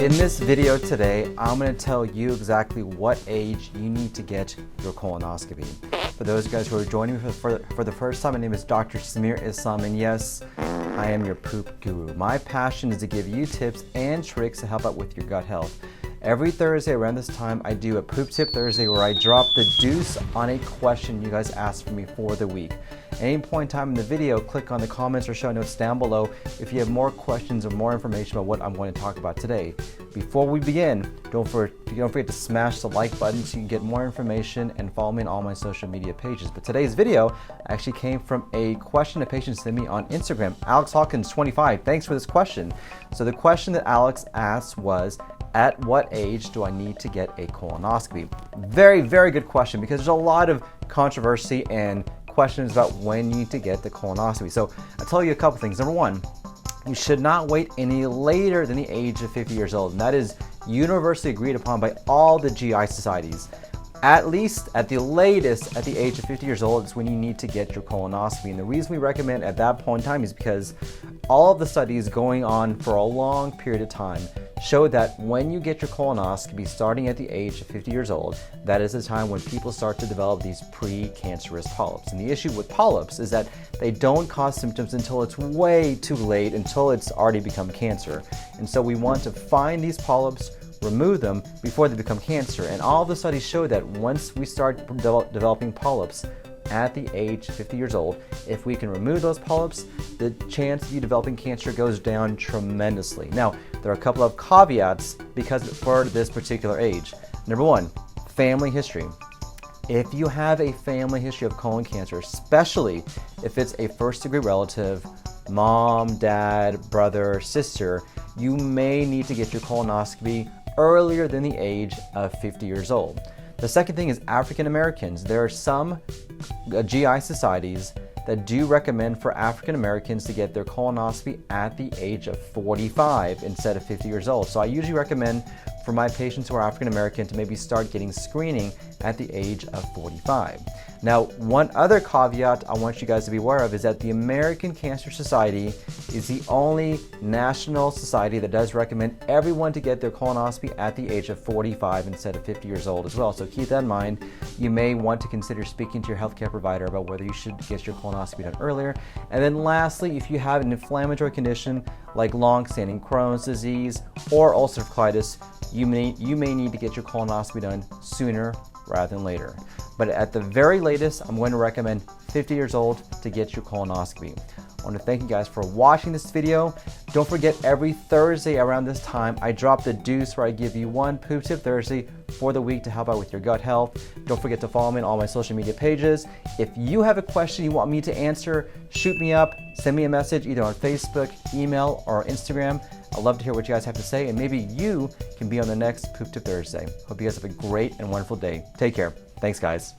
In this video today, I'm going to tell you exactly what age you need to get your colonoscopy. For those guys who are joining me for the first time, my name is Dr. Samir Islam, and yes, I am your poop guru. My passion is to give you tips and tricks to help out with your gut health. Every Thursday around this time, I do a Poop Tip Thursday where I drop the deuce on a question you guys asked for me for the week. At any point in time in the video, click on the comments or show notes down below if you have more questions or more information about what I'm going to talk about today. Before we begin, don't forget to smash the like button so you can get more information and follow me on all my social media pages. But today's video actually came from a question a patient sent me on Instagram, Alex Hawkins 25. Thanks for this question. So the question that Alex asked was, at what age do I need to get a colonoscopy? Very, very good question, because there's a lot of controversy and questions about when you need to get the colonoscopy. So I'll tell you a couple things. Number one, you should not wait any later than the age of 50 years old. And that is universally agreed upon by all the GI societies. At least, at the latest, at the age of 50 years old is when you need to get your colonoscopy. And the reason we recommend at that point in time is because all of the studies going on for a long period of time show that when you get your colonoscopy starting at the age of 50 years old, that is the time when people start to develop these pre-cancerous polyps. And the issue with polyps is that they don't cause symptoms until it's way too late, until it's already become cancer. And so we want to find these polyps, remove them before they become cancer. And all the studies show that once we start developing polyps at the age of 50 years old, if we can remove those polyps, the chance of you developing cancer goes down tremendously. Now, there are a couple of caveats for this particular age. Number one, family history. If you have a family history of colon cancer, especially if it's a first-degree relative, mom, dad, brother, sister, you may need to get your colonoscopy earlier than the age of 50 years old. The second thing is African Americans. There are some GI societies that do recommend for African Americans to get their colonoscopy at the age of 45 instead of 50 years old. So I usually recommend for my patients who are African American to maybe start getting screening at the age of 45. Now, one other caveat I want you guys to be aware of is that the American Cancer Society is the only national society that does recommend everyone to get their colonoscopy at the age of 45 instead of 50 years old as well. So keep that in mind. You may want to consider speaking to your healthcare provider about whether you should get your colonoscopy done earlier. And then lastly, if you have an inflammatory condition like long-standing Crohn's disease or ulcerative colitis, you may need to get your colonoscopy done sooner rather than later. But at the very latest, I'm going to recommend 50 years old to get your colonoscopy. I want to thank you guys for watching this video. Don't forget, every Thursday around this time, I drop the deuce where I give you one Poop Tip Thursday for the week to help out with your gut health. Don't forget to follow me on all my social media pages. If you have a question you want me to answer, shoot me up, send me a message either on Facebook, email, or Instagram. I'd love to hear what you guys have to say, and maybe you can be on the next Poop Tip Thursday. Hope you guys have a great and wonderful day. Take care. Thanks, guys.